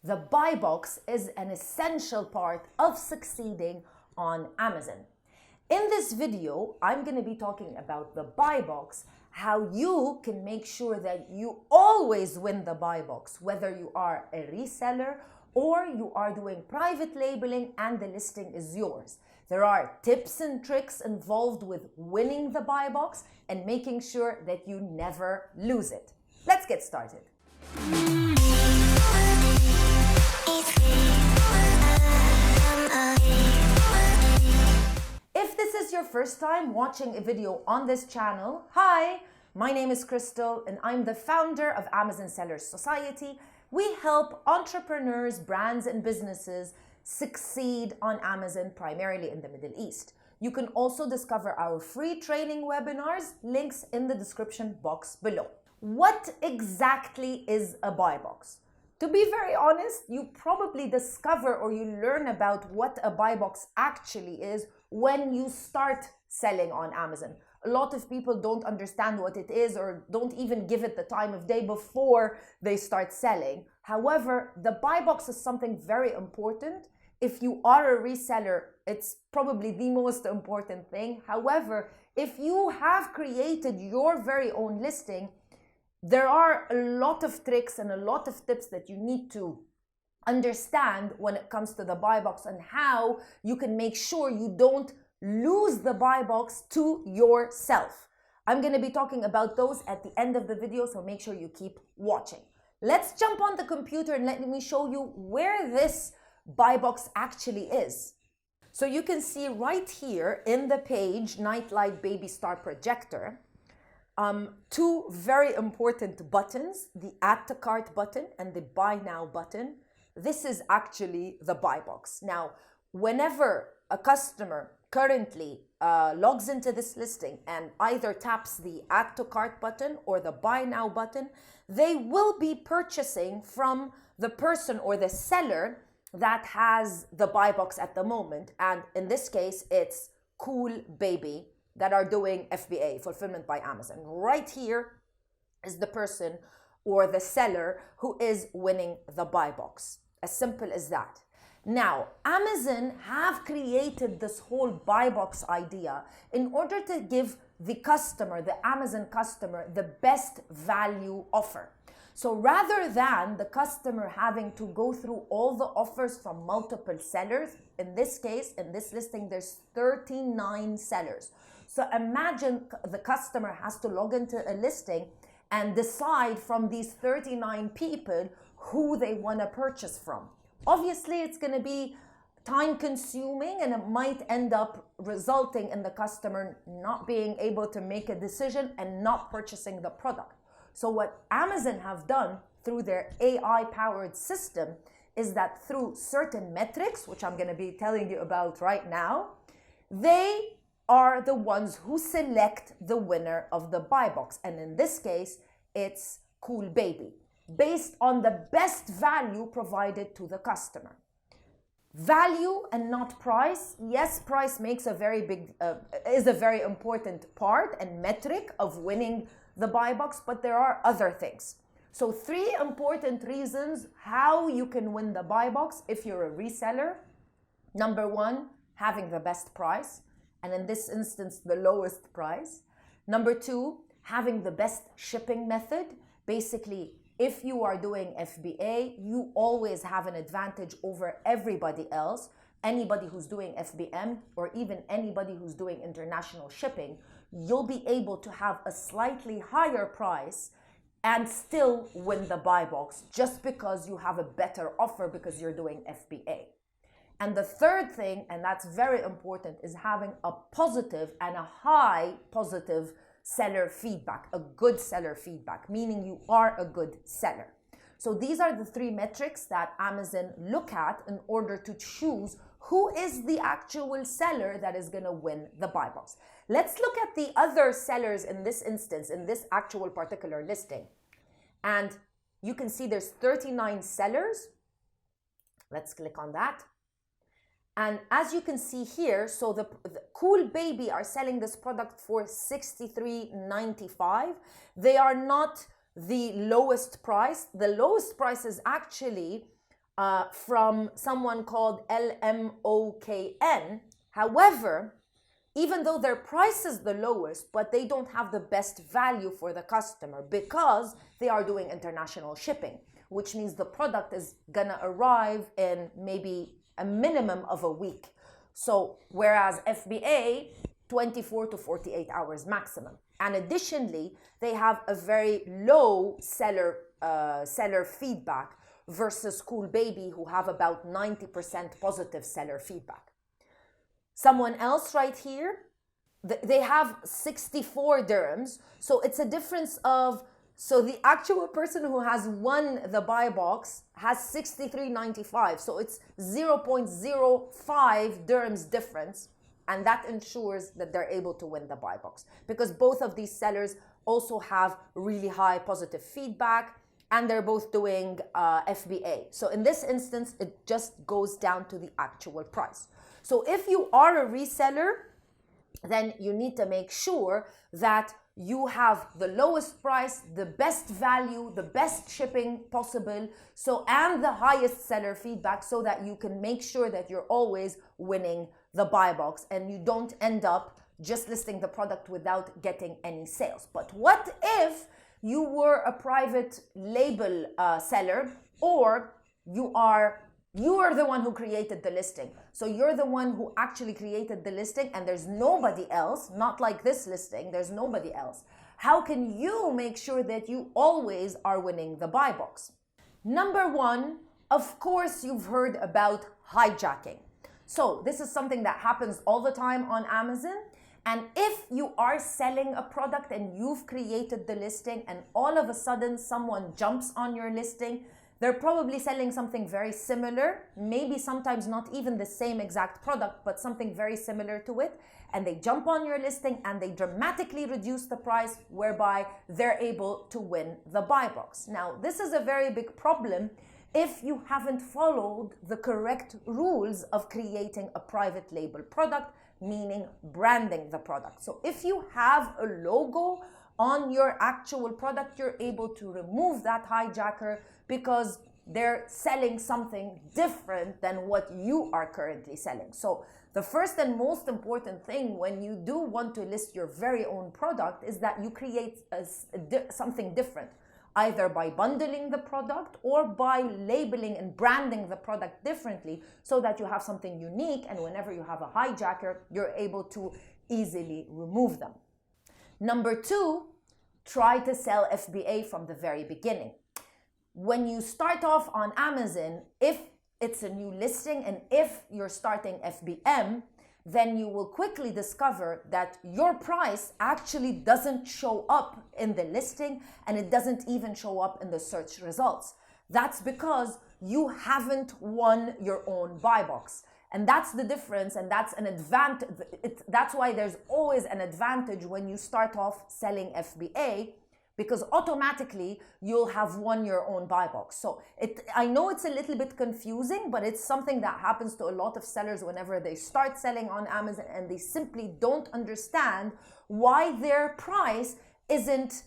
The buy box is an essential part of succeeding on Amazon. In this video, I'm going to be talking about the buy box, how you can make sure that you always win the buy box, whether you are a reseller or you are doing private labeling and the listing is yours. There are tips and tricks involved with winning the buy box and making sure that you never lose it. Let's get started. If this is your first time watching a video on this channel, hi, my name is Crystal and I'm the founder of Amazon Sellers Society. We help entrepreneurs, brands and businesses succeed on Amazon, primarily in the Middle East. You can also discover our free training webinars, links in the description box below. What exactly is a buy box? To be very honest, you probably discover or you learn about what a buy box actually is when you start selling on Amazon. A lot of people don't understand what it is or don't even give it the time of day before they start selling. However, the buy box is something very important. If you are a reseller, it's probably the most important thing. However, if you have created your very own listing, there are a lot of tricks and a lot of tips that you need to understand when it comes to the buy box and how you can make sure you don't lose the buy box to yourself. I'm going to be talking about those at the end of the video, so make sure you keep watching. Let's jump on the computer and let me show you where this buy box actually is. So you can see right here in the page, Nightlight Baby Star Projector, two very important buttons, the Add to Cart button and the Buy Now button. This is actually the buy box. Now, whenever a customer currently logs into this listing and either taps the Add to Cart button or the Buy Now button, they will be purchasing from the person or the seller that has the buy box at the moment. And in this case, it's Cool Baby that are doing FBA, Fulfillment by Amazon. Right here is the person or the seller who is winning the buy box. As simple as that. Now, Amazon have created this whole buy box idea in order to give the customer, the Amazon customer, the best value offer. So rather than the customer having to go through all the offers from multiple sellers, in this case, in this listing, there's 39 sellers. So imagine the customer has to log into a listing and decide from these 39 people who they want to purchase from. Obviously, it's going to be time consuming and it might end up resulting in the customer not being able to make a decision and not purchasing the product. So what Amazon have done through their AI-powered system is that through certain metrics, which I'm going to be telling you about right now, they are the ones who select the winner of the buy box. And in this case, it's Cool Baby, based on the best value provided to the customer. Value and not price. Yes, price makes a very big, is a very important part and metric of winning the buy box, but there are other things. So 3 important reasons how you can win the buy box if you're a reseller. Number 1, having the best price. And in this instance, the lowest price. Number 2, having the best shipping method. Basically, if you are doing FBA, you always have an advantage over everybody else. Anybody who's doing FBM or even anybody who's doing international shipping, you'll be able to have a slightly higher price and still win the buy box just because you have a better offer because you're doing FBA. And the third thing, and that's very important, is having a positive and a high positive seller feedback, a good seller feedback, meaning you are a good seller. So these are the 3 metrics that Amazon look at in order to choose who is the actual seller that is going to win the buy box. Let's look at the other sellers in this instance, in this actual particular listing. And you can see there's 39 sellers. Let's click on that. And as you can see here, so the Cool Baby are selling this product for $63.95. They are not the lowest price. The lowest price is actually from someone called LMOKN. However, even though their price is the lowest, but they don't have the best value for the customer because they are doing international shipping, which means the product is gonna arrive in maybe a minimum of a week. So whereas FBA, 24 to 48 hours maximum. And additionally, they have a very low seller feedback versus Cool Baby, who have about 90% positive seller feedback. Someone else right here, they have 64 dirhams. So it's a difference of, so the actual person who has won the buy box has 63.95. So it's 0.05 dirhams difference. And that ensures that they're able to win the buy box, because both of these sellers also have really high positive feedback, and they're both doing FBA. So in this instance, it just goes down to the actual price. So if you are a reseller, then you need to make sure that you have the lowest price, the best value, the best shipping possible, and the highest seller feedback, so that you can make sure that you're always winning the buy box and you don't end up just listing the product without getting any sales. But what if you were a private label seller, or you are the one who created the listing? So you're the one who actually created the listing and there's nobody else, not like this listing, there's nobody else. How can you make sure that you always are winning the buy box? Number one, of course, you've heard about hijacking. So this is something that happens all the time on Amazon. And if you are selling a product and you've created the listing and all of a sudden someone jumps on your listing, they're probably selling something very similar, maybe sometimes not even the same exact product, but something very similar to it. And they jump on your listing and they dramatically reduce the price, whereby they're able to win the buy box. Now, this is a very big problem if you haven't followed the correct rules of creating a private label product, meaning branding the product. So if you have a logo on your actual product, you're able to remove that hijacker, because they're selling something different than what you are currently selling. So the first and most important thing when you do want to list your very own product is that you create something different, either by bundling the product or by labeling and branding the product differently, so that you have something unique, and whenever you have a hijacker, you're able to easily remove them. Number two, try to sell FBA from the very beginning. When you start off on Amazon, if it's a new listing and if you're starting FBM, then you will quickly discover that your price actually doesn't show up in the listing, and it doesn't even show up in the search results. That's because you haven't won your own buy box. And that's the difference, and that's an advantage. That's why there's always an advantage when you start off selling FBA, because automatically you'll have won your own buy box. So I know it's a little bit confusing, but it's something that happens to a lot of sellers whenever they start selling on Amazon, and they simply don't understand why their price isn't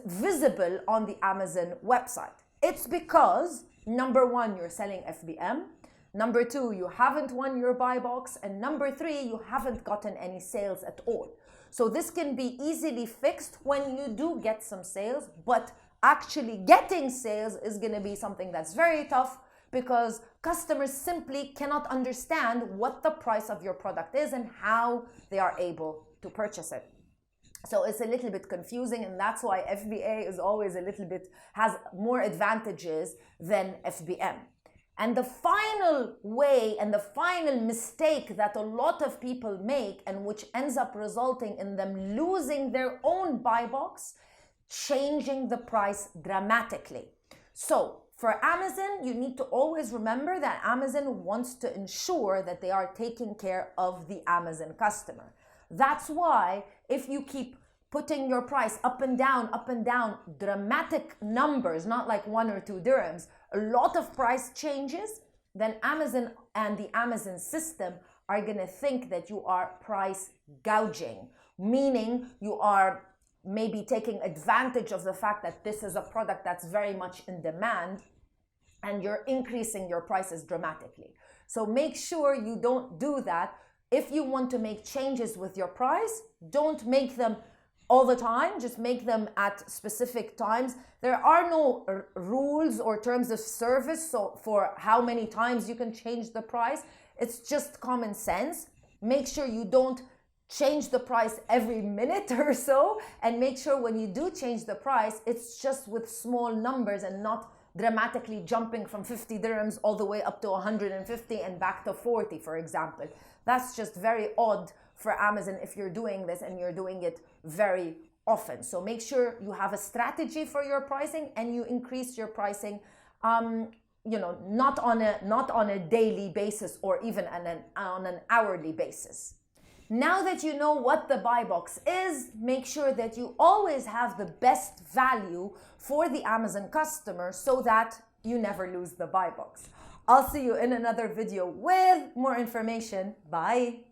visible on the Amazon website. It's because, number one, you're selling FBM. Number two, you haven't won your buy box. And number three, you haven't gotten any sales at all. So this can be easily fixed when you do get some sales, but actually getting sales is going to be something that's very tough, because customers simply cannot understand what the price of your product is and how they are able to purchase it. So it's a little bit confusing, and that's why FBA is always has more advantages than FBM. And the final way and the final mistake that a lot of people make, and which ends up resulting in them losing their own buy box, changing the price dramatically. So for Amazon, you need to always remember that Amazon wants to ensure that they are taking care of the Amazon customer. That's why if you keep putting your price up and down, dramatic numbers, not like 1 or 2 dirhams, a lot of price changes, then Amazon and the Amazon system are going to think that you are price gouging, meaning you are maybe taking advantage of the fact that this is a product that's very much in demand, and you're increasing your prices dramatically. So make sure you don't do that. If you want to make changes with your price, don't make them all the time, just make them at specific times. There are no rules or terms of service for how many times you can change the price. It's just common sense. Make sure you don't change the price every minute or so, and make sure when you do change the price, it's just with small numbers and not dramatically jumping from 50 dirhams all the way up to 150 and back to 40, for example. That's just very odd for Amazon if you're doing this and you're doing it very often. So make sure you have a strategy for your pricing and you increase your pricing, not on a daily basis or even on an hourly basis. Now that you know what the buy box is, make sure that you always have the best value for the Amazon customer so that you never lose the buy box. I'll see you in another video with more information. Bye.